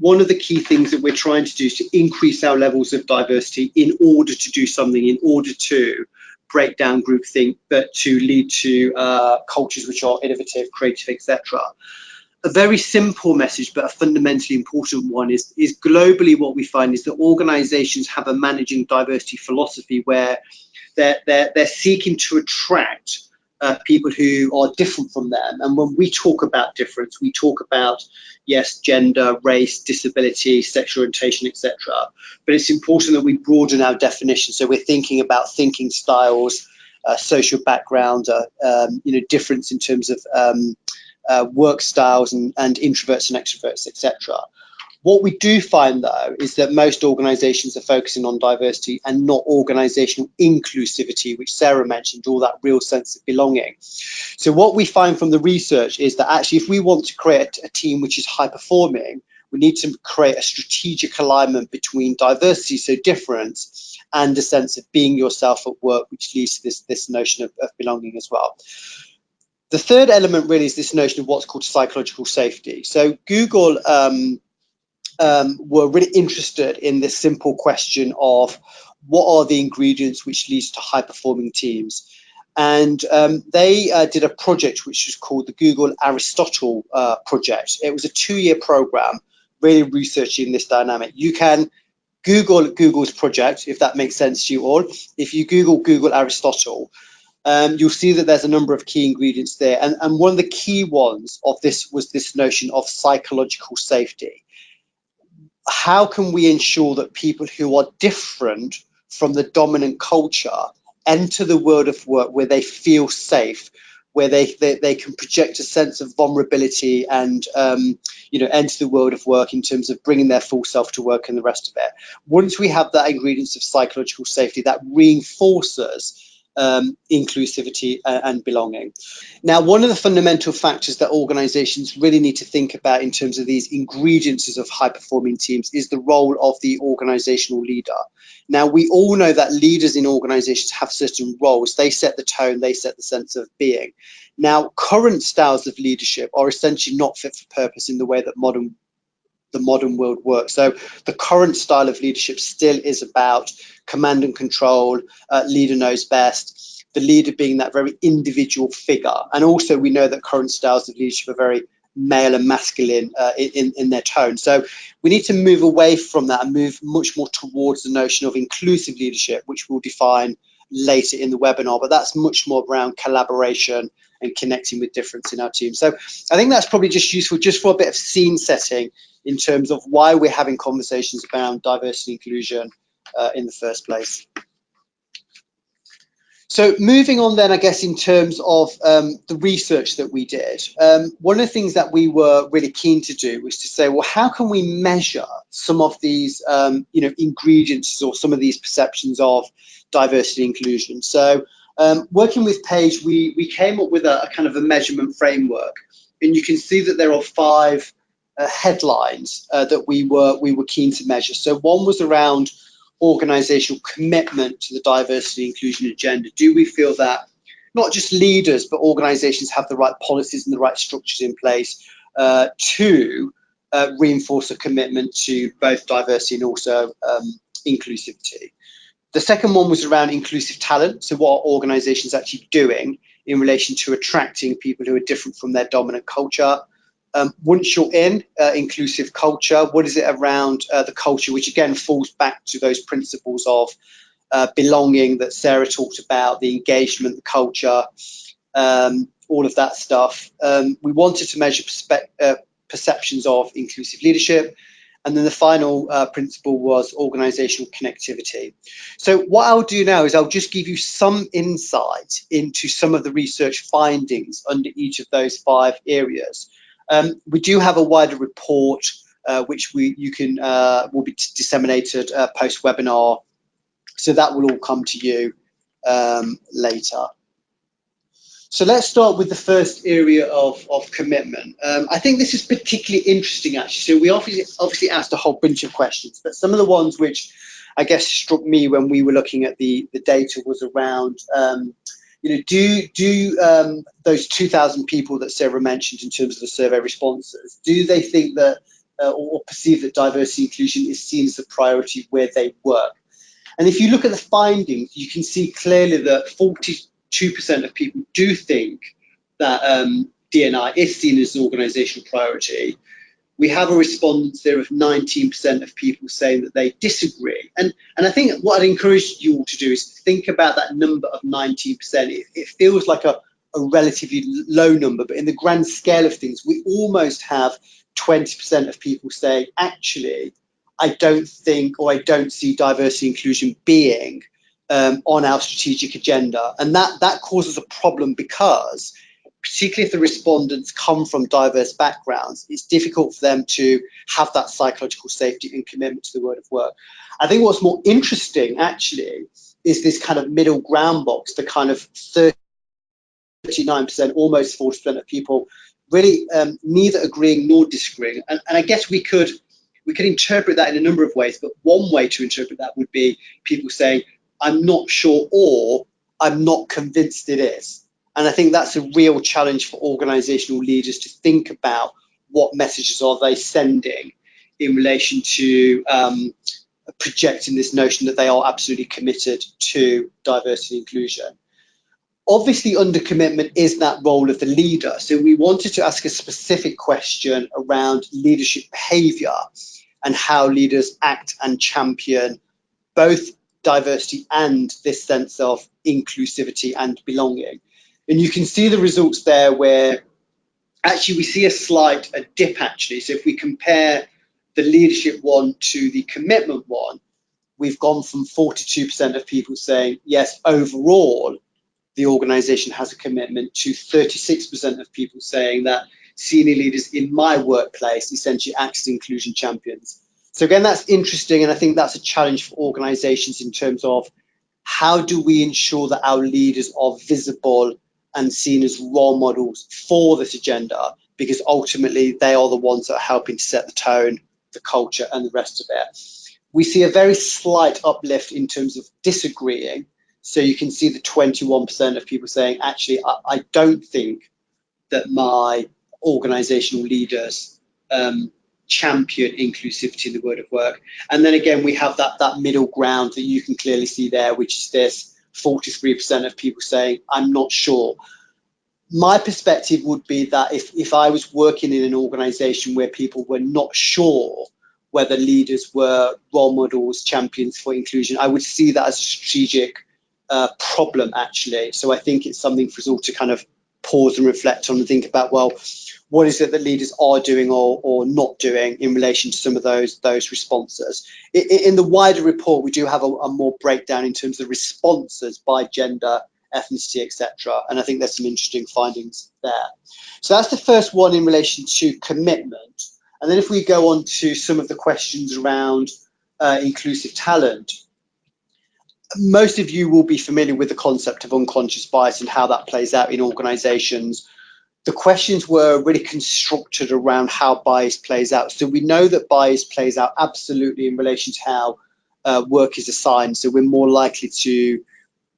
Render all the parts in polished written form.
one of the key things that we're trying to do is to increase our levels of diversity in order to do something, in order to break down groupthink, but to lead to cultures which are innovative, creative, etc. A very simple message, but a fundamentally important one is globally what we find is that organizations have a managing diversity philosophy where they're seeking to attract people who are different from them. And when we talk about difference, we talk about, yes, gender, race, disability, sexual orientation, etc. But it's important that we broaden our definition. So we're thinking about thinking styles, social background, difference in terms of work styles and introverts and extroverts, etc. What we do find, though, is that most organizations are focusing on diversity and not organizational inclusivity, which Sarah mentioned, all that real sense of belonging. So what we find from the research is that actually, if we want to create a team which is high performing, we need to create a strategic alignment between diversity, so difference, and a sense of being yourself at work, which leads to this notion of belonging as well. The third element really is this notion of what's called psychological safety. So Google were really interested in this simple question of what are the ingredients which leads to high performing teams. And they did a project which was called the Google Aristotle project. It was a 2-year program really researching this dynamic. You can Google Google's project, if that makes sense to you all. If you Google Aristotle, you'll see that there's a number of key ingredients there. And one of the key ones of this was this notion of psychological safety. How can we ensure that people who are different from the dominant culture enter the world of work where they feel safe, where they can project a sense of vulnerability and enter the world of work in terms of bringing their full self to work and the rest of it. Once we have that ingredients of psychological safety, that reinforces inclusivity and belonging. Now, one of the fundamental factors that organizations really need to think about in terms of these ingredients of high performing teams is the role of the organizational leader. Now, we all know that leaders in organizations have certain roles. They set the tone, they set the sense of being. Now, current styles of leadership are essentially not fit for purpose in the way that the modern world works. So the current style of leadership still is about command and control, leader knows best, the leader being that very individual figure. And also we know that current styles of leadership are very male and masculine in their tone. So we need to move away from that and move much more towards the notion of inclusive leadership, which we'll define later in the webinar, but that's much more around collaboration and connecting with difference in our team. So I think that's probably just useful just for a bit of scene setting in terms of why we're having conversations around diversity and inclusion in the first place. So moving on then, I guess, in terms of the research that we did, one of the things that we were really keen to do was to say, well, how can we measure some of these, ingredients or some of these perceptions of diversity and inclusion? So working with Paige, we came up with a kind of a measurement framework, and you can see that there are 5 headlines that we were keen to measure. So one was around organizational commitment to the diversity inclusion agenda. Do we feel that not just leaders but organizations have the right policies and the right structures in place to reinforce a commitment to both diversity and also inclusivity? The second one was around inclusive talent. So what are organizations actually doing in relation to attracting people who are different from their dominant culture? Once you're in inclusive culture, what is it around the culture, which again falls back to those principles of belonging that Sarah talked about, the engagement, the culture, all of that stuff. We wanted to measure perceptions of inclusive leadership. And then the final principle was organizational connectivity. So what I'll do now is I'll just give you some insight into some of the research findings under each of those 5 areas. We do have a wider report which will be disseminated post webinar, so that will all come to you later. So let's start with the first area of commitment. I think this is particularly interesting actually. So we obviously asked a whole bunch of questions, but some of the ones which I guess struck me when we were looking at the data was around do those 2,000 people that Sarah mentioned in terms of the survey responses, do they think that or perceive that diversity inclusion is seen as a priority where they work. And if you look at the findings, you can see clearly that 42% of people do think that D&I is seen as an organisational priority. We have a respondents there of 19% of people saying that they disagree. And I think what I'd encourage you all to do is think about that number of 19%. It feels like a relatively low number, but in the grand scale of things, we almost have 20% of people saying, actually, I don't think, or I don't see diversity inclusion being on our strategic agenda. And that causes a problem because, particularly if the respondents come from diverse backgrounds, it's difficult for them to have that psychological safety and commitment to the world of work. I think what's more interesting, actually, is this kind of middle ground box, the kind of 39%, almost 40% of people really neither agreeing nor disagreeing. And I guess we could interpret that in a number of ways, but one way to interpret that would be people saying, I'm not sure, or I'm not convinced it is. And I think that's a real challenge for organizational leaders to think about what messages are they sending in relation to projecting this notion that they are absolutely committed to diversity and inclusion. Obviously, under commitment is that role of the leader. So we wanted to ask a specific question around leadership behavior and how leaders act and champion both diversity and this sense of inclusivity and belonging. And you can see the results there where actually we see a slight dip actually. So if we compare the leadership one to the commitment one, we've gone from 42% of people saying, yes, overall, the organization has a commitment, to 36% of people saying that senior leaders in my workplace essentially act as inclusion champions. So again, that's interesting, and I think that's a challenge for organizations in terms of how do we ensure that our leaders are visible and seen as role models for this agenda, because ultimately they are the ones that are helping to set the tone, the culture, and the rest of it. We see a very slight uplift in terms of disagreeing. So you can see the 21% of people saying, actually, I don't think that my organizational leaders champion inclusivity in the world of work. And then again, we have that middle ground that you can clearly see there, which is this 43% of people saying, I'm not sure. My perspective would be that if I was working in an organization where people were not sure whether leaders were role models, champions for inclusion, I would see that as a strategic problem, actually. So I think it's something for us all to kind of pause and reflect on and think about, well, what is it that leaders are doing or not doing in relation to some of those responses? In the wider report, we do have a more breakdown in terms of responses by gender, ethnicity, etc. And I think there's some interesting findings there. So that's the first one in relation to commitment. And then if we go on to some of the questions around inclusive talent, most of you will be familiar with the concept of unconscious bias and how that plays out in organizations. The questions were really constructed around how bias plays out. So we know that bias plays out absolutely in relation to how work is assigned. So we're more likely to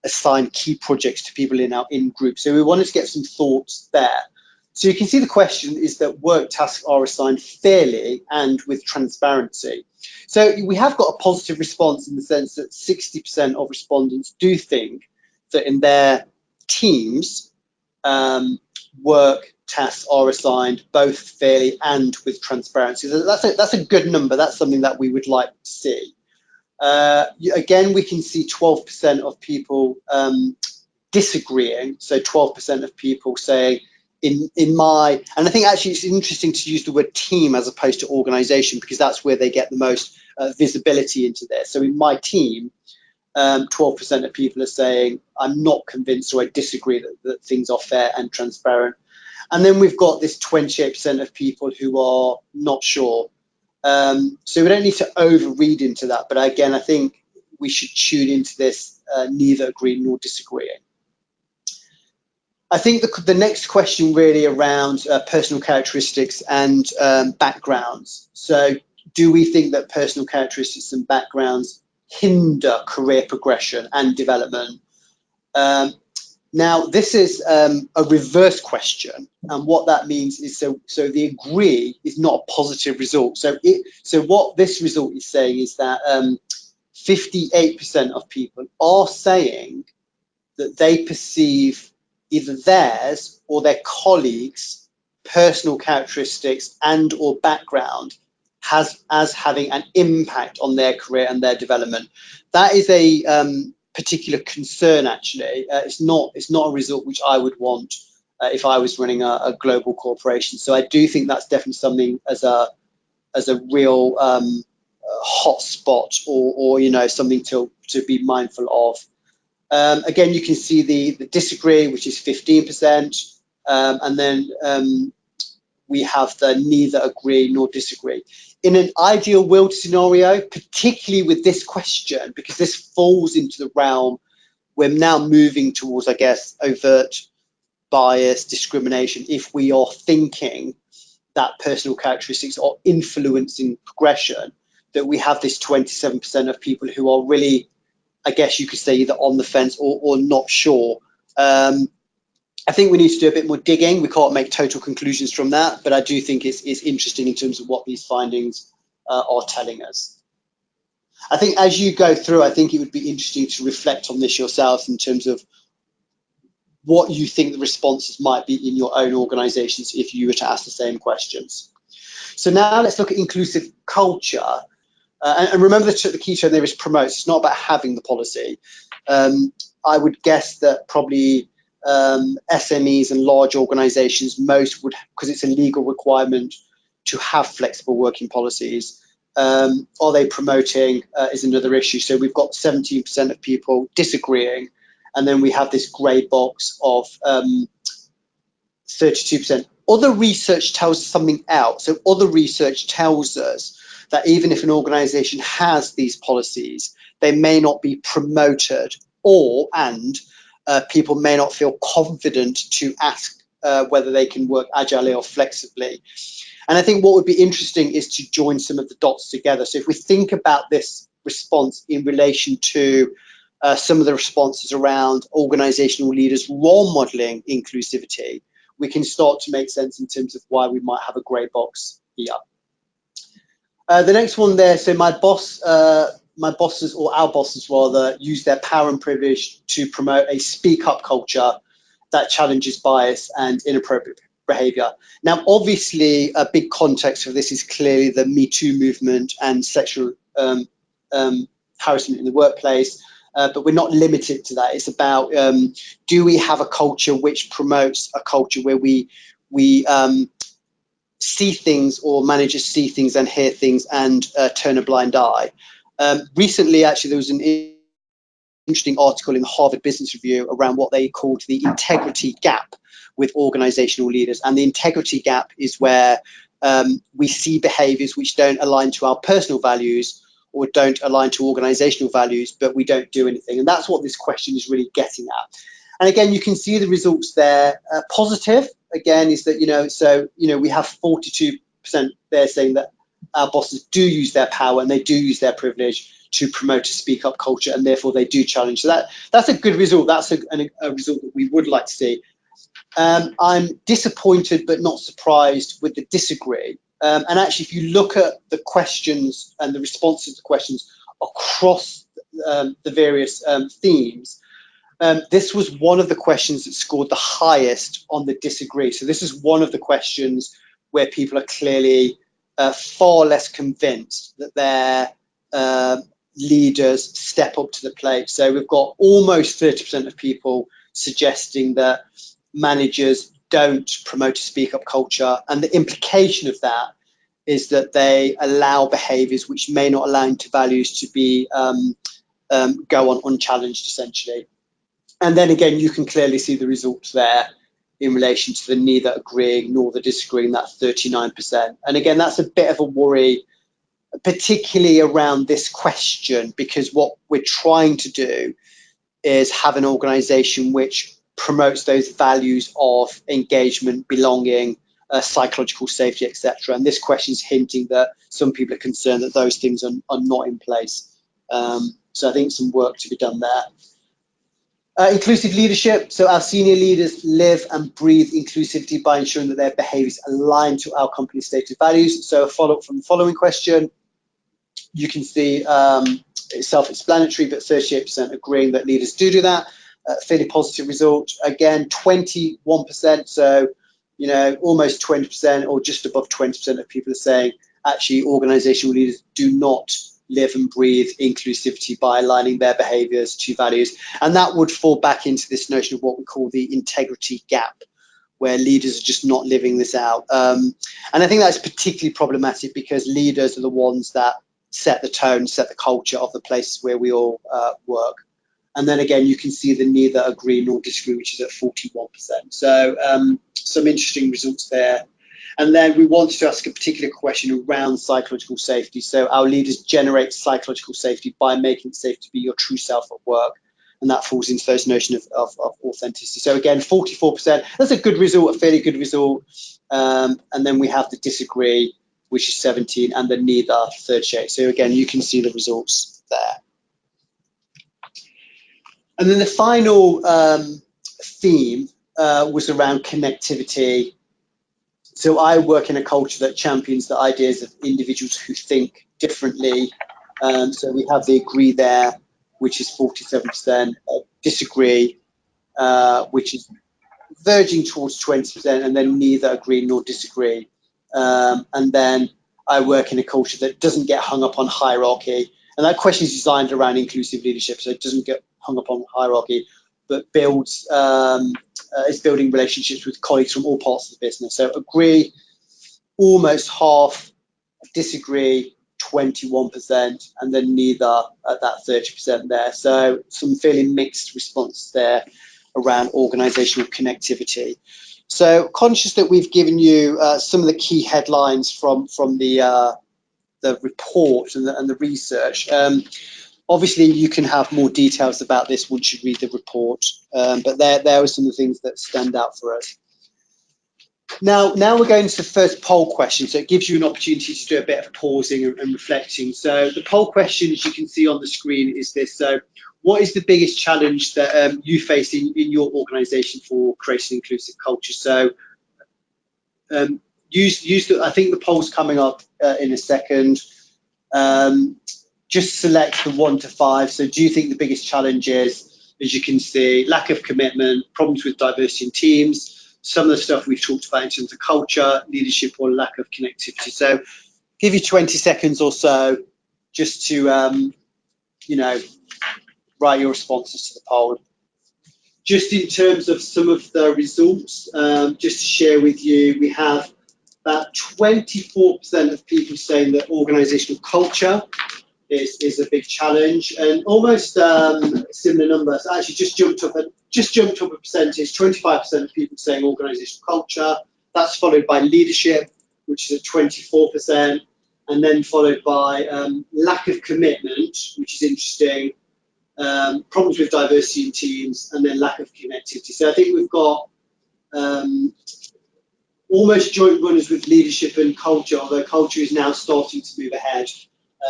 assign key projects to people in our in-group. So we wanted to get some thoughts there. So you can see the question is that work tasks are assigned fairly and with transparency. So we have got a positive response in the sense that 60% of respondents do think that in their teams, work tasks are assigned both fairly and with transparency. So that's a good number. That's something that we would like to see. Again, we can see 12% of people disagreeing. So 12% of people saying, in my, and I think actually it's interesting to use the word team as opposed to organization, because that's where they get the most visibility into this. So in my team, 12% of people are saying, I'm not convinced or I disagree that things are fair and transparent. And then we've got this 28% of people who are not sure. So we don't need to overread into that. But again, I think we should tune into this neither agreeing nor disagreeing. I think the next question really around personal characteristics and backgrounds. So do we think that personal characteristics and backgrounds hinder career progression and development? Now, this is a reverse question, and what that means is so the agree is not a positive result. So what this result is saying is that 58% of people are saying that they perceive either theirs or their colleagues' personal characteristics and or background as having an impact on their career and their development. That is a particular concern, actually. It's not a result which I would want if I was running a global corporation. So I do think that's definitely something as a real hot spot, or something to be mindful of. Again, you can see the disagree, which is 15%, and then we have the neither agree nor disagree. In an ideal world scenario, particularly with this question, because this falls into the realm, we're now moving towards, I guess, overt bias, discrimination, if we are thinking that personal characteristics are influencing progression, that we have this 27% of people who are really, I guess you could say, either on the fence or not sure. I think we need to do a bit more digging. We can't make total conclusions from that, but I do think it's interesting in terms of what these findings are telling us. I think as you go through, I think it would be interesting to reflect on this yourself in terms of what you think the responses might be in your own organizations if you were to ask the same questions. So now let's look at inclusive culture. And remember, the key term there is promotes. It's not about having the policy. I would guess that probably SMEs and large organizations most would, because it's a legal requirement to have flexible working policies. Are they promoting is another issue. So we've got 17% of people disagreeing, and then we have this grey box of 32%. Other research tells us something else. So other research tells us that even if an organization has these policies, they may not be promoted, and people may not feel confident to ask whether they can work agilely or flexibly. And I think what would be interesting is to join some of the dots together. So if we think about this response in relation to some of the responses around organizational leaders role modeling inclusivity, we can start to make sense in terms of why we might have a grey box here. The next one there, so my bosses, or our bosses rather, use their power and privilege to promote a speak up culture that challenges bias and inappropriate behavior. Now, obviously, a big context for this is clearly the Me Too movement and sexual harassment in the workplace, but we're not limited to that. It's about, do we have a culture which promotes a culture where we see things, or managers see things and hear things and turn a blind eye. Recently, actually, there was an interesting article in the Harvard Business Review around what they called the integrity gap with organizational leaders. And the integrity gap is where we see behaviors which don't align to our personal values or don't align to organizational values, but we don't do anything. And that's what this question is really getting at. And again, you can see the results there. Positive, again, is that, we have 42% there saying that our bosses do use their power and they do use their privilege to promote a speak up culture, and therefore they do challenge. So that's a good result. That's a result that we would like to see. I'm disappointed but not surprised with the disagree. And actually, if you look at the questions and the responses to questions across the various themes, this was one of the questions that scored the highest on the disagree. So this is one of the questions where people are clearly far less convinced that their leaders step up to the plate. So we've got almost 30% of people suggesting that managers don't promote a speak up culture, and the implication of that is that they allow behaviors which may not align to values to be go on unchallenged, essentially. And then again, you can clearly see the results there in relation to the neither agreeing nor the disagreeing, that 39%. And again, that's a bit of a worry, particularly around this question, because what we're trying to do is have an organization which promotes those values of engagement, belonging, psychological safety, etc. And this question is hinting that some people are concerned that those things are not in place. So I think some work to be done there. Inclusive leadership. So our senior leaders live and breathe inclusivity by ensuring that their behaviours align to our company's stated values. So a follow-up from the following question. You can see it's self-explanatory, but 38% agreeing that leaders do that. Fairly positive result. Again, 21%. So, you know, almost 20% or just above 20% of people are saying actually organizational leaders do not live and breathe inclusivity by aligning their behaviors to values. And that would fall back into this notion of what we call the integrity gap, where leaders are just not living this out. And I think that's particularly problematic because leaders are the ones that set the tone, set the culture of the places where we all work. And then again, you can see the neither agree nor disagree, which is at 41%. So some interesting results there. And then we wanted to ask a particular question around psychological safety. So our leaders generate psychological safety by making it safe to be your true self at work. And that falls into those notion of authenticity. So again, 44%, that's a good result, a fairly good result. And then we have the disagree, which is 17, and the neither, 38. So again, you can see the results there. And then the final theme was around connectivity. So I work in a culture that champions the ideas of individuals who think differently. So we have the agree there, which is 47%, disagree, which is verging towards 20%, and then neither agree nor disagree. And then I work in a culture that doesn't get hung up on hierarchy. And that question is designed around inclusive leadership, so it doesn't get hung up on hierarchy, but builds is building relationships with colleagues from all parts of the business. So agree, almost half, disagree, 21%, and then neither at that 30% there. So some fairly mixed responses there around organizational connectivity. So conscious that we've given you some of the key headlines from the report and the research. Obviously, you can have more details about this once you read the report, but there are some of the things that stand out for us. Now we're going to the first poll question, so it gives you an opportunity to do a bit of pausing and reflecting. So the poll question, as you can see on the screen, is this. So what is the biggest challenge that you face in your organisation for creating an inclusive culture? So I think the poll's coming up in a second. Just select the 1 to 5. So do you think the biggest challenge is, as you can see, lack of commitment, problems with diversity in teams, some of the stuff we've talked about in terms of culture, leadership, or lack of connectivity? So give you 20 seconds or so just to, you know, write your responses to the poll. Just in terms of some of the results, just to share with you, we have about 24% of people saying that organizational culture is a big challenge, and almost similar numbers. Actually, just jumped up a percentage. 25% of people saying organizational culture. That's followed by leadership, which is at 24%, and then followed by lack of commitment, which is interesting. Problems with diversity in teams, and then lack of connectivity. So I think we've got almost joint runners with leadership and culture, although culture is now starting to move ahead.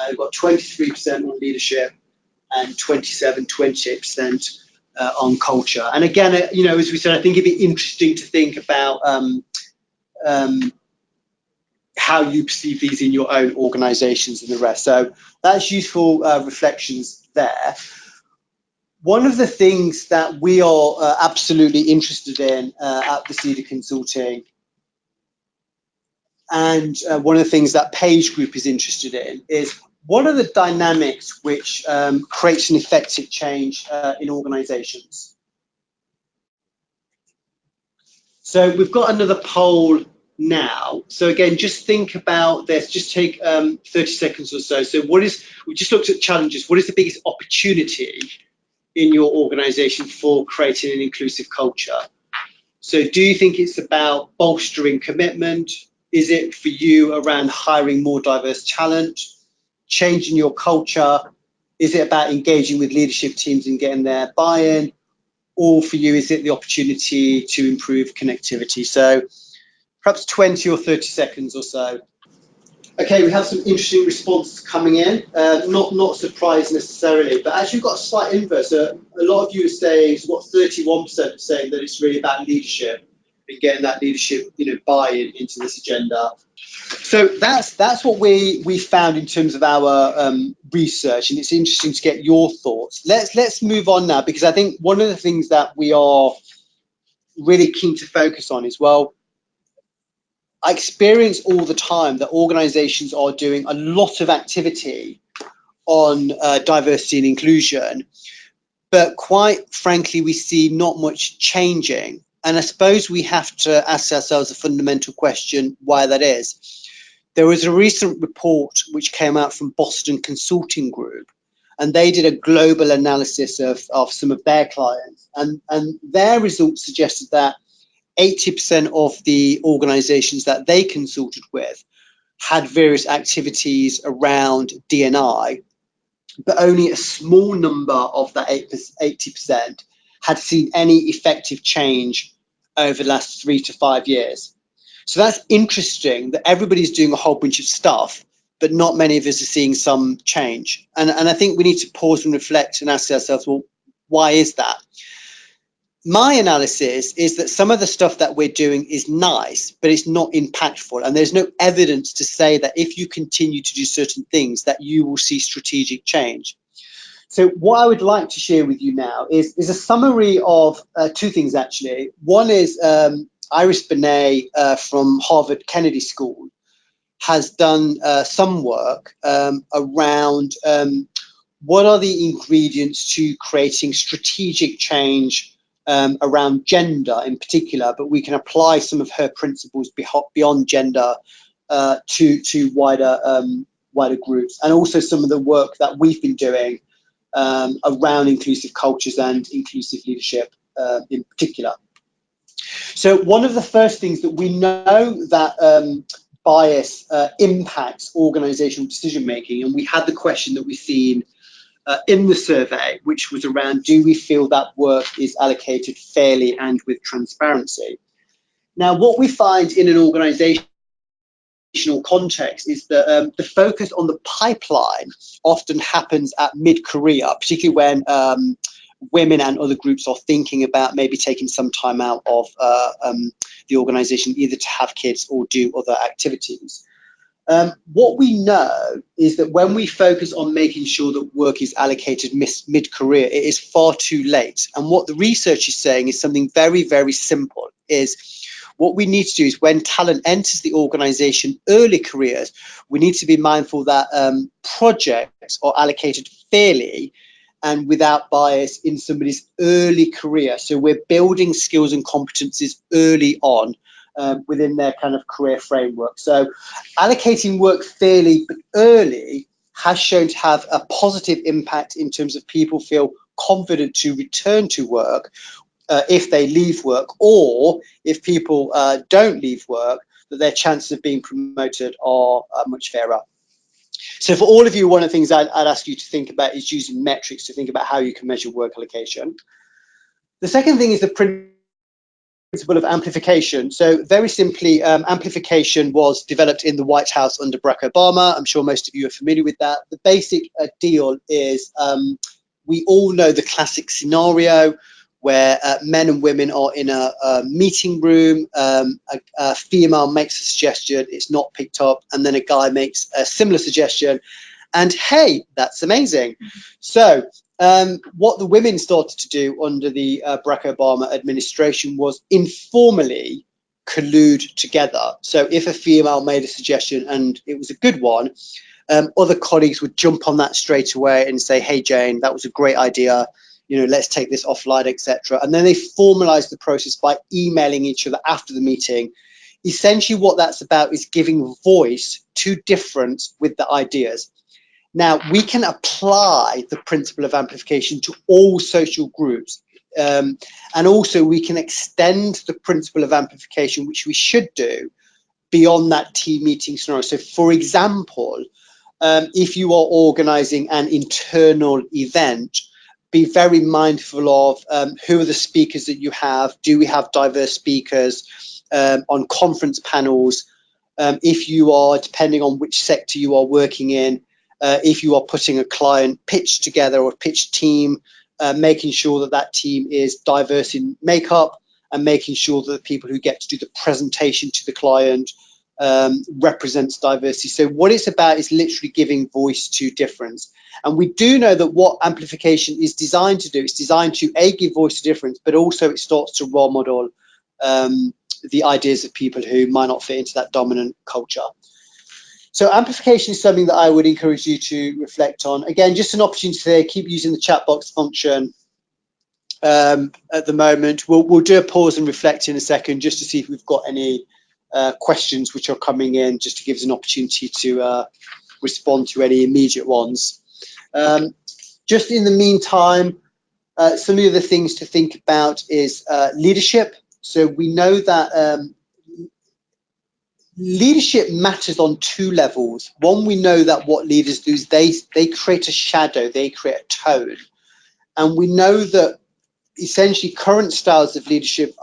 We've got 23% on leadership and 28% on culture. And again, you know, as we said, I think it'd be interesting to think about how you perceive these in your own organizations and the rest. So that's useful reflections there. One of the things that we are absolutely interested in at Vercida Consulting, and one of the things that PageGroup is interested in, is what are the dynamics which creates an effective change in organizations? So we've got another poll now. So again, just think about this, just take 30 seconds or so. So we just looked at challenges. What is the biggest opportunity in your organization for creating an inclusive culture? So do you think it's about bolstering commitment? Is it for you around hiring more diverse talent, changing your culture? Is it about engaging with leadership teams and getting their buy-in? Or for you, is it the opportunity to improve connectivity? So perhaps 20 or 30 seconds or so. Okay, we have some interesting responses coming in. Not surprised necessarily, but actually we've got a slight inverse. A lot of you are saying, so what, 31% saying that it's really about leadership and getting that leadership, buy-in into this agenda. So that's what we found in terms of our research, and it's interesting to get your thoughts. Let's move on now, because I think one of the things that we are really keen to focus on is, well, I experience all the time that organizations are doing a lot of activity on diversity and inclusion, but quite frankly, we see not much changing. And I suppose we have to ask ourselves a fundamental question why that is. There was a recent report which came out from Boston Consulting Group, and they did a global analysis of some of their clients. And their results suggested that 80% of the organizations that they consulted with had various activities around D&I, but only a small number of that 80% had seen any effective change over the last 3 to 5 years. So that's interesting that everybody's doing a whole bunch of stuff, but not many of us are seeing some change. And I think we need to pause and reflect and ask ourselves, well, why is that? My analysis is that some of the stuff that we're doing is nice, but it's not impactful. And there's no evidence to say that if you continue to do certain things, that you will see strategic change. So what I would like to share with you now is a summary of two things, actually. One is Iris Benet from Harvard Kennedy School has done some work around what are the ingredients to creating strategic change around gender in particular, but we can apply some of her principles beyond gender to wider groups, and also some of the work that we've been doing around inclusive cultures and inclusive leadership in particular. So one of the first things that we know that bias impacts organizational decision making, and we had the question that we've seen in the survey, which was around, do we feel that work is allocated fairly and with transparency? Now, what we find in an organizational context is that the focus on the pipeline often happens at mid-career, particularly when women and other groups are thinking about maybe taking some time out of the organization, either to have kids or do other activities. What we know is that when we focus on making sure that work is allocated mid-career, it is far too late. And what the research is saying is something very, very simple, is what we need to do is when talent enters the organization early careers, we need to be mindful that projects are allocated fairly and without bias in somebody's early career. So we're building skills and competencies early on within their kind of career framework. So allocating work fairly but early has shown to have a positive impact in terms of people feel confident to return to work if they leave work, or if people don't leave work, that their chances of being promoted are much fairer. So for all of you, one of the things I'd ask you to think about is using metrics to think about how you can measure work allocation. The second thing is the principle of amplification. So very simply, amplification was developed in the White House under Barack Obama. I'm sure most of you are familiar with that. The basic deal is we all know the classic scenario where men and women are in a meeting room, a female makes a suggestion, it's not picked up, and then a guy makes a similar suggestion, and hey, that's amazing. So what the women started to do under the Barack Obama administration was informally collude together. So if a female made a suggestion and it was a good one, other colleagues would jump on that straight away and say, hey, Jane, that was a great idea. Let's take this offline, etc. And then they formalize the process by emailing each other after the meeting. Essentially, what that's about is giving voice to difference with the ideas. Now, we can apply the principle of amplification to all social groups. And also, we can extend the principle of amplification, which we should do, beyond that team meeting scenario. So, for example, if you are organizing an internal event, be very mindful of who are the speakers that you have. Do we have diverse speakers on conference panels? if you are, depending on which sector you are working in, if you are putting a client pitch together or a pitch team, making sure that that team is diverse in makeup and making sure that the people who get to do the presentation to the client represents diversity. So what it's about is literally giving voice to difference. And we do know that what amplification is designed to do, it's designed to give voice to difference, but also it starts to role model the ideas of people who might not fit into that dominant culture. So amplification is something that I would encourage you to reflect on. Again, just an opportunity there, keep using the chat box function at the moment. We'll do a pause and reflect in a second just to see if we've got any questions which are coming in, just to give us an opportunity to respond to any immediate ones. Just in the meantime, some of the other things to think about is leadership. So we know that leadership matters on two levels. One, we know that what leaders do is they create a shadow, they create a tone. And we know that essentially current styles of leadership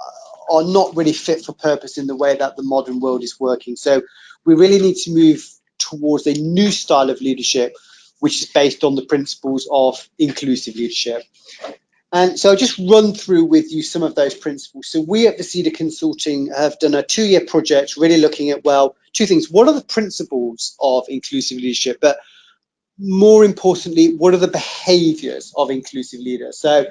are not really fit for purpose in the way that the modern world is working. So we really need to move towards a new style of leadership, which is based on the principles of inclusive leadership. And so I'll just run through with you some of those principles. So we at Vercida Consulting have done a 2-year project really looking at, well, two things. What are the principles of inclusive leadership? But more importantly, what are the behaviors of inclusive leaders? So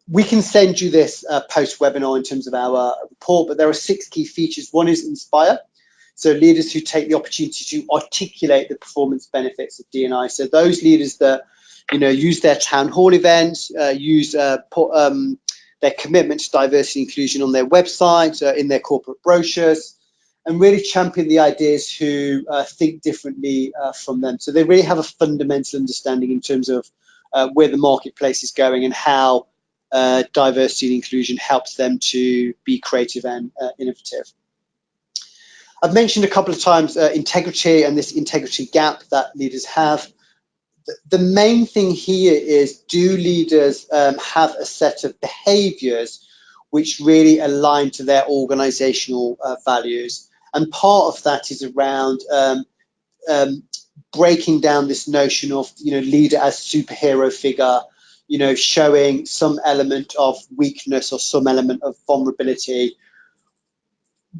we can send you this post-webinar in terms of our report, but there are 6 key features. One is inspire. So leaders who take the opportunity to articulate the performance benefits of D&I. So those leaders that use their town hall events, use their commitment to diversity and inclusion on their website, in their corporate brochures, and really champion the ideas who think differently from them. So they really have a fundamental understanding in terms of where the marketplace is going and how diversity and inclusion helps them to be creative and innovative. I've mentioned a couple of times integrity and this integrity gap that leaders have. The main thing here is, do leaders have a set of behaviors which really align to their organizational values? And part of that is around breaking down this notion of leader as superhero figure, showing some element of weakness or some element of vulnerability.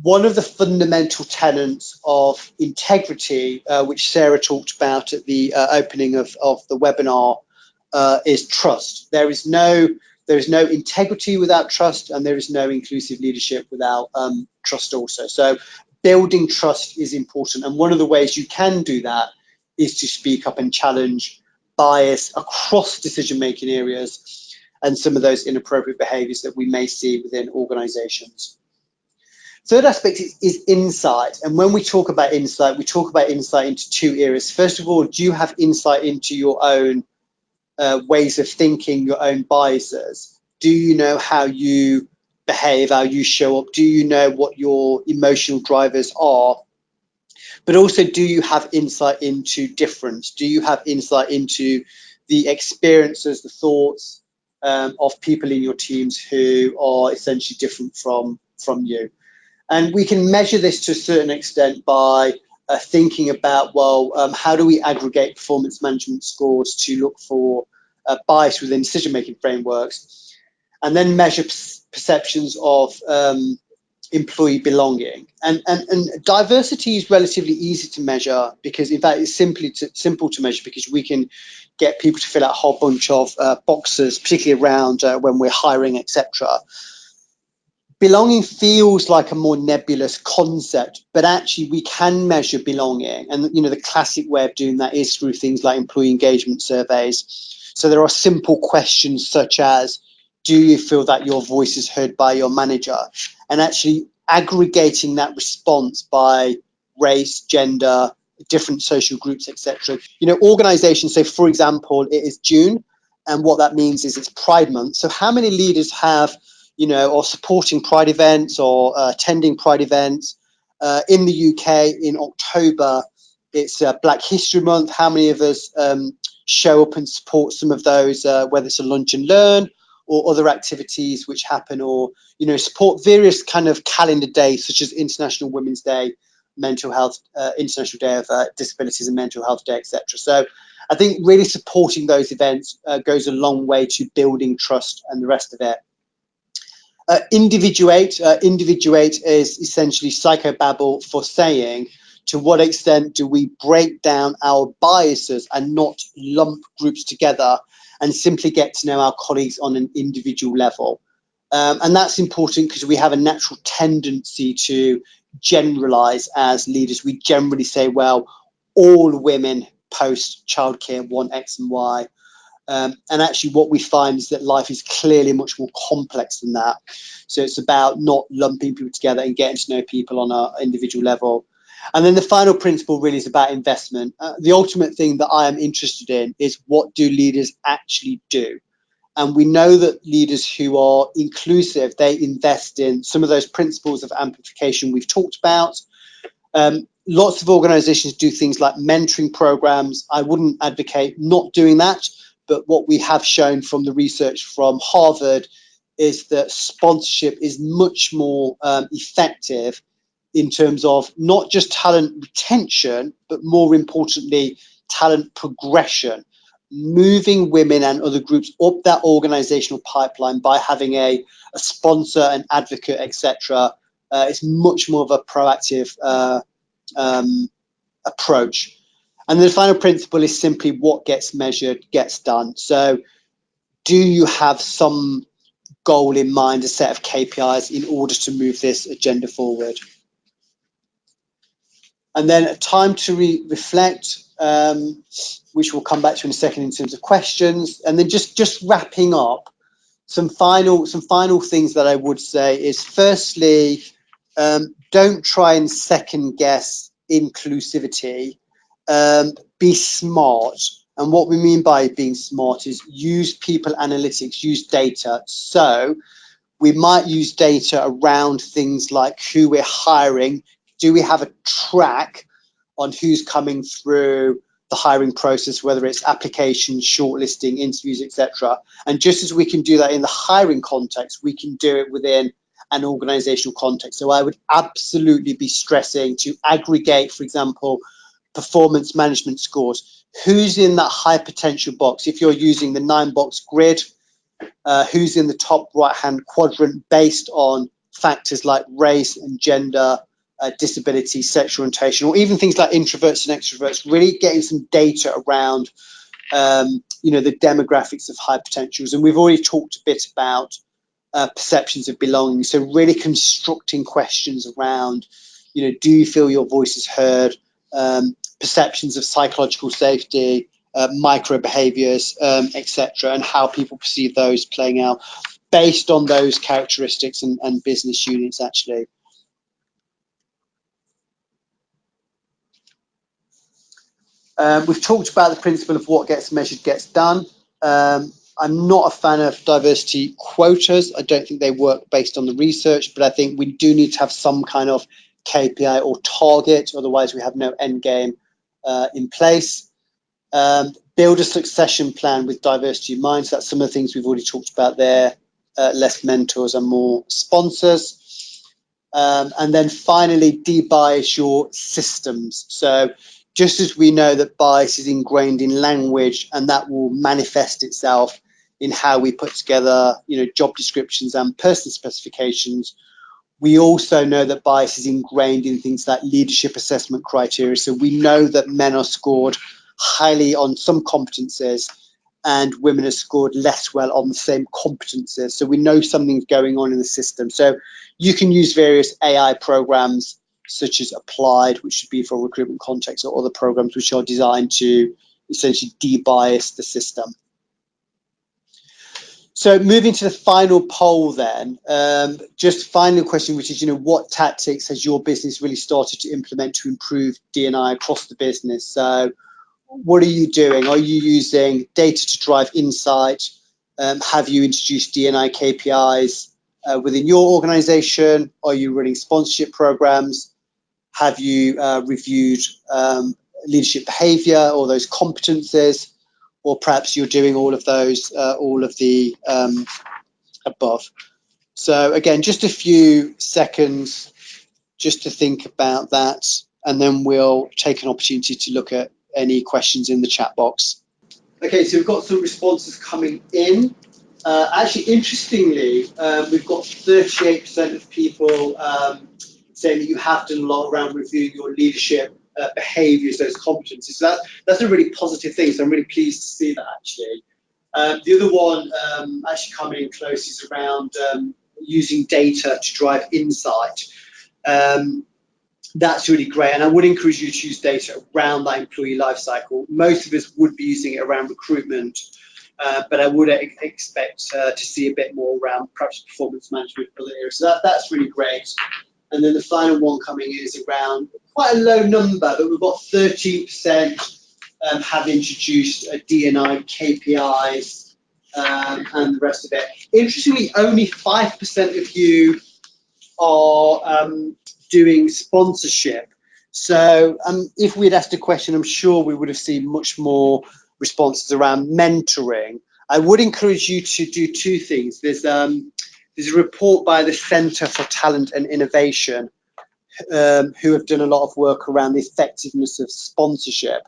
One of the fundamental tenets of integrity, which Sarah talked about at the opening of the webinar, is trust. There is no integrity without trust, and there is no inclusive leadership without trust also. So building trust is important, and one of the ways you can do that is to speak up and challenge bias across decision-making areas and some of those inappropriate behaviors that we may see within organizations. Third aspect is insight. And when we talk about insight, we talk about insight into 2 areas. First of all, do you have insight into your own ways of thinking, your own biases? Do you know how you behave, how you show up? Do you know what your emotional drivers are? But also, do you have insight into difference? Do you have insight into the experiences, the thoughts of people in your teams who are essentially different from you? And we can measure this to a certain extent by thinking about, well, how do we aggregate performance management scores to look for bias within decision-making frameworks, and then measure perceptions of employee belonging. And diversity is relatively easy to measure, because in fact it's simple to measure, because we can get people to fill out a whole bunch of boxes, particularly around when we're hiring, etc. Belonging feels like a more nebulous concept, but actually we can measure belonging. And the classic way of doing that is through things like employee engagement surveys. So there are simple questions such as, do you feel that your voice is heard by your manager? And actually aggregating that response by race, gender, different social groups, etc. Organizations, so for example, it is June, and what that means is it's Pride Month. So how many leaders have or supporting Pride events or attending Pride events? In the UK, in October, it's Black History Month. How many of us show up and support some of those, whether it's a lunch and learn or other activities which happen, or support various kind of calendar days such as International Women's Day mental health, International Day of Disabilities and Mental Health Day, etc. So I think really supporting those events goes a long way to building trust and the rest of it. Individuate is essentially psychobabble for saying, to what extent do we break down our biases and not lump groups together and simply get to know our colleagues on an individual level? And that's important because we have a natural tendency to generalize as leaders. We generally say, well, all women post childcare want X and Y. And actually what we find is that life is clearly much more complex than that. So it's about not lumping people together and getting to know people on an individual level. And then the final principle really is about investment. The ultimate thing that I am interested in is, what do leaders actually do? And we know that leaders who are inclusive, they invest in some of those principles of amplification we've talked about. Lots of organizations do things like mentoring programs. I wouldn't advocate not doing that. But what we have shown from the research from Harvard is that sponsorship is much more effective in terms of not just talent retention, but more importantly, talent progression. Moving women and other groups up that organizational pipeline by having a sponsor, an advocate, etc. Is much more of a proactive approach. And the final principle is simply, what gets measured gets done. So do you have some goal in mind, a set of KPIs in order to move this agenda forward? And then time to reflect, which we'll come back to in a second in terms of questions. And then just wrapping up, some final things that I would say is, firstly, don't try and second guess inclusivity. Be smart. And what we mean by being smart is use people analytics, use data. So we might use data around things like who we're hiring. Do we have a track on who's coming through the hiring process, whether it's applications, shortlisting, interviews, etc. And just as we can do that in the hiring context, we can do it within an organizational context. So I would absolutely be stressing to aggregate, for example, performance management scores. Who's in that high potential box? If you're using the 9-box grid, who's in the top right-hand quadrant based on factors like race and gender, disability, sexual orientation, or even things like introverts and extroverts, really getting some data around the demographics of high potentials. And we've already talked a bit about perceptions of belonging. So really constructing questions around, do you feel your voice is heard? Perceptions of psychological safety, micro behaviors, etc., and how people perceive those playing out based on those characteristics and business units, actually. We've talked about the principle of what gets measured gets done. I'm not a fan of diversity quotas. I don't think they work based on the research, but I think we do need to have some kind of KPI or target, otherwise we have no end game in place. Build a succession plan with diversity in mind. So that's some of the things we've already talked about there. Less mentors and more sponsors. And then finally, de-bias your systems. So just as we know that bias is ingrained in language and that will manifest itself in how we put together, job descriptions and person specifications, we also know that bias is ingrained in things like leadership assessment criteria. So we know that men are scored highly on some competences and women are scored less well on the same competences. So we know something's going on in the system. So you can use various AI programs such as Applied, which should be for a recruitment context, or other programs which are designed to essentially de-bias the system. So moving to the final poll then, just final question, which is, what tactics has your business really started to implement to improve D&I across the business? So what are you doing? Are you using data to drive insight? Have you introduced D&I KPIs within your organization? Are you running sponsorship programs? Have you reviewed leadership behavior or those competences? Or perhaps you're doing all of those, all of the above. So again, just a few seconds just to think about that, and then we'll take an opportunity to look at any questions in the chat box. Okay, so we've got some responses coming in. Actually, interestingly, we've got 38% of people saying that you have done a lot around reviewing your leadership behaviours, those competencies. So that's a really positive thing. So I'm really pleased to see that, actually. The other one actually coming in close is around using data to drive insight. That's really great, and I would encourage you to use data around that employee life cycle. Most of us would be using it around recruitment, but I would expect to see a bit more around perhaps performance management areas. So that's really great. And then the final one coming in is around quite a low number, but we've got 13% have introduced D&I KPIs and the rest of it. Interestingly, only 5% of you are doing sponsorship. So if we'd asked a question, I'm sure we would have seen much more responses around mentoring. I would encourage you to do two things. There's a report by the Centre for Talent and Innovation, who have done a lot of work around the effectiveness of sponsorship.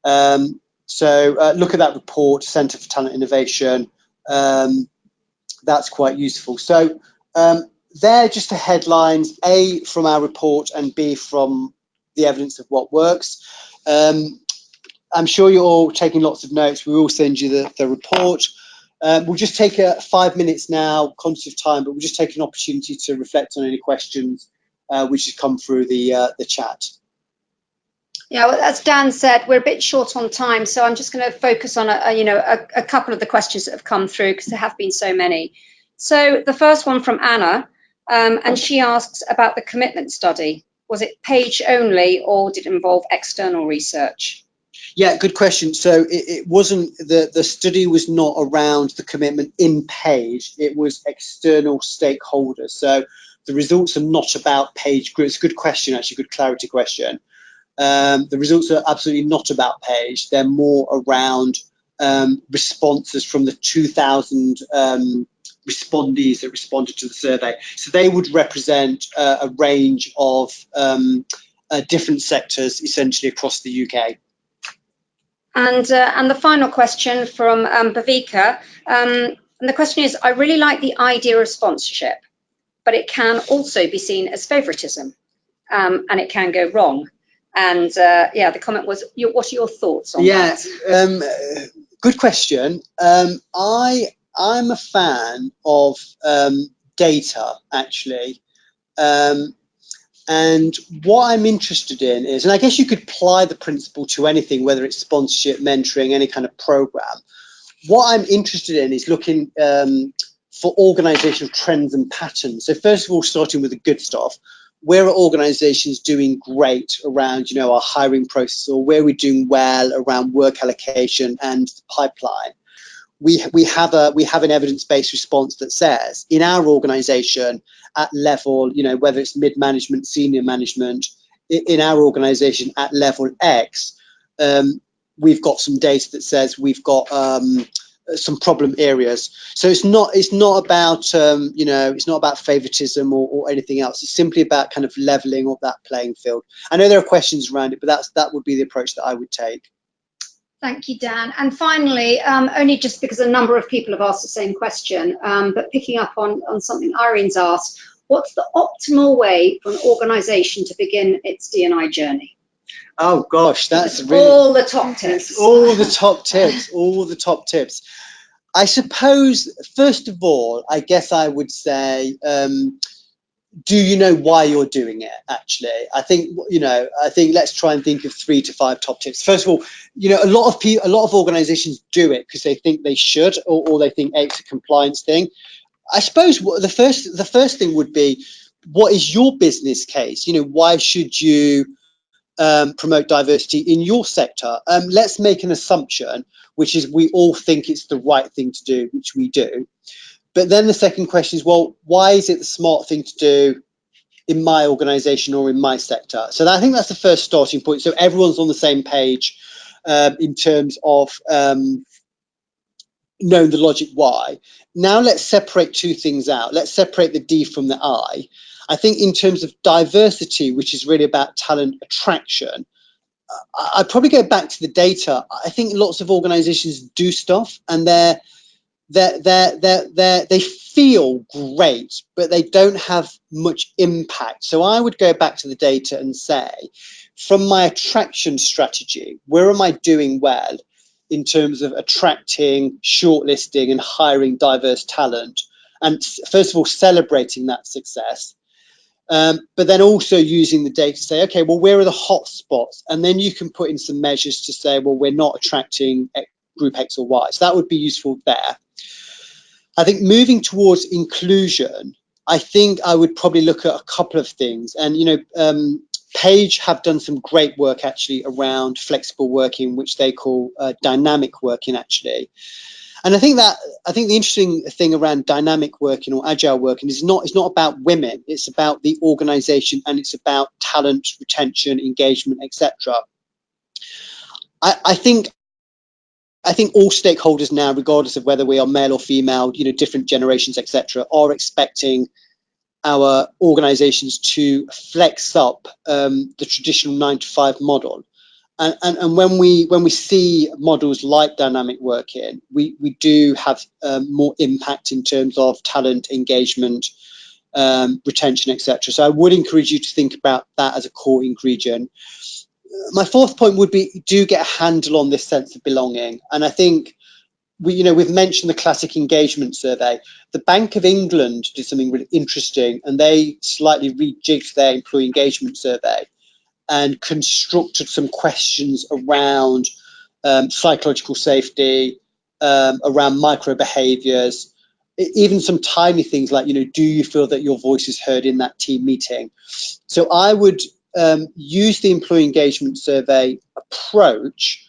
So look at that report, Centre for Talent Innovation. That's quite useful. So they're just the headlines, A, from our report, and B, from the evidence of what works. I'm sure you're all taking lots of notes. We will send you the report. We'll just take 5 minutes now, conscious of time, but we'll just take an opportunity to reflect on any questions which have come through the chat. Yeah, well, as Dan said, we're a bit short on time, so I'm just going to focus on a couple of the questions that have come through, because there have been so many. So the first one from Anna, and she asks about the commitment study. Was it Page only, or did it involve external research? Yeah, good question. So it wasn't, the study was not around the commitment in Page, it was external stakeholders. So the results are not about PageGroup. It's a good question, actually, good clarity question. The results are absolutely not about Page. They're more around responses from the 2,000 respondees that responded to the survey. So they would represent a range of different sectors, essentially across the UK. And the final question from Bhavika, and the question is, I really like the idea of sponsorship, but it can also be seen as favouritism, and it can go wrong. And yeah, the comment was, what are your thoughts on that? Good question. I'm a fan of data, actually. And what I'm interested in is, and I guess you could apply the principle to anything, whether it's sponsorship, mentoring, any kind of program. What I'm interested in is looking for organizational trends and patterns. So first of all, starting with the good stuff, where are organizations doing great around, our hiring process, or where we're doing well around work allocation and the pipeline? We have an evidence-based response that says in our organization at level, whether it's mid-management, senior management, in our organization at level X, we've got some data that says we've got some problem areas. So it's not about it's not about favoritism or anything else. It's simply about kind of leveling up that playing field. I know there are questions around it, but that would be the approach that I would take. Thank you, Dan. And finally, only just because a number of people have asked the same question, but picking up on something Irene's asked, what's the optimal way for an organisation to begin its D&I journey? Oh gosh, that's really all the top tips. All the top tips. All the top tips. I suppose, first of all, I guess I would say, do you know why you're doing it? Actually, I think let's try and think of 3 to 5 top tips. First of all, a lot of organizations do it because they think they should, or they think it's a compliance thing. I suppose the first thing would be, what is your business case? Why should you promote diversity in your sector? Let's make an assumption, which is we all think it's the right thing to do, which we do. But then the second question is, well, why is it the smart thing to do in my organization or in my sector? So I think that's the first starting point. So everyone's on the same page in terms of knowing the logic why. Now let's separate two things out. Let's separate the D from the I. I think in terms of diversity, which is really about talent attraction, I'd probably go back to the data. I think lots of organizations do stuff and they feel great, but they don't have much impact. So I would go back to the data and say, from my attraction strategy, where am I doing well in terms of attracting, shortlisting, and hiring diverse talent? And first of all, celebrating that success. But then also using the data to say, okay, well, where are the hot spots? And then you can put in some measures to say, well, we're not attracting group X or Y. So that would be useful there. I think moving towards inclusion, I think I would probably look at a couple of things. And, Page have done some great work actually around flexible working, which they call dynamic working actually. And I think the interesting thing around dynamic working or agile working is it's not about women. It's about the organization, and it's about talent, retention, engagement, etc. I think all stakeholders now, regardless of whether we are male or female, different generations, etc., are expecting our organizations to flex up the traditional 9-to-5 model. And when we see models like dynamic working, we do have more impact in terms of talent, engagement, retention, etc. So I would encourage you to think about that as a core ingredient. My fourth point would be, do get a handle on this sense of belonging. And I think we've mentioned the classic engagement survey. The Bank of England did something really interesting, and they slightly rejigged their employee engagement survey and constructed some questions around psychological safety, around micro behaviors, even some tiny things like, do you feel that your voice is heard in that team meeting? So I would use the employee engagement survey approach.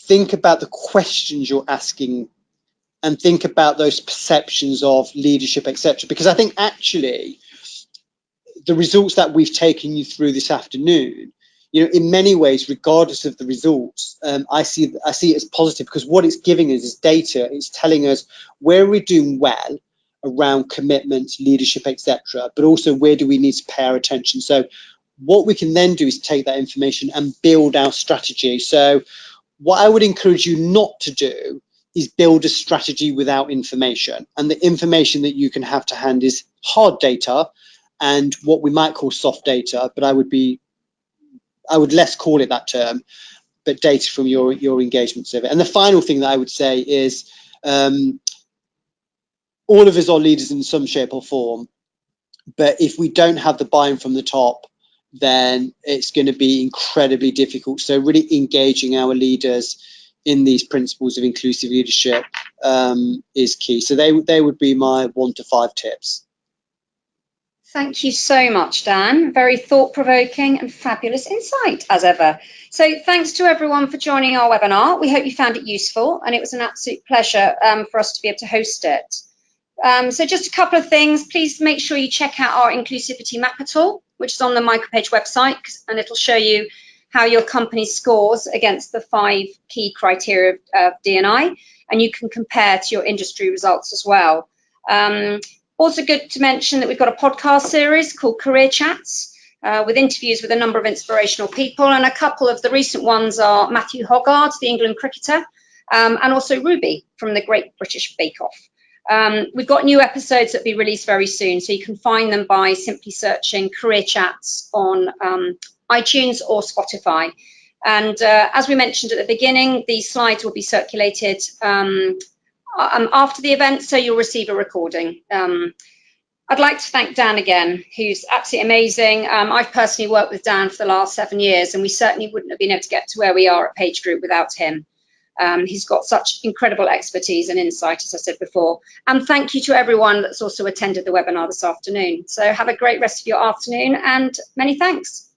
Think about the questions you're asking and think about those perceptions of leadership, etc. Because I think actually the results that we've taken you through this afternoon, in many ways, regardless of the results, I see it as positive, because what it's giving us is data. It's telling us where we're doing well around commitment, leadership, etc., but also where do we need to pay our attention. So what we can then do is take that information and build our strategy. So what I would encourage you not to do is build a strategy without information. And the information that you can have to hand is hard data and what we might call soft data, but I would less call it that term, but data from your engagement survey. And the final thing that I would say is all of us are leaders in some shape or form, but if we don't have the buy-in from the top, then it's going to be incredibly difficult. So really engaging our leaders in these principles of inclusive leadership is key. So they would be my 1 to 5 tips. Thank you so much, Dan. Very thought-provoking and fabulous insight, as ever. So thanks to everyone for joining our webinar. We hope you found it useful, and it was an absolute pleasure for us to be able to host it. So just a couple of things. Please make sure you check out our Inclusivity Mapper tool, which is on the Micropage website, and it'll show you how your company scores against the 5 key criteria of D&I, and you can compare to your industry results as well. Also good to mention that we've got a podcast series called Career Chats with interviews with a number of inspirational people, and a couple of the recent ones are Matthew Hoggard, the England cricketer, and also Ruby from the Great British Bake Off. We've got new episodes that will be released very soon, so you can find them by simply searching Career Chats on iTunes or Spotify. And as we mentioned at the beginning, these slides will be circulated after the event, so you'll receive a recording. I'd like to thank Dan again, who's absolutely amazing. I've personally worked with Dan for the last 7 years, and we certainly wouldn't have been able to get to where we are at PageGroup without him. He's got such incredible expertise and insight, as I said before. And thank you to everyone that's also attended the webinar this afternoon. So have a great rest of your afternoon, and many thanks.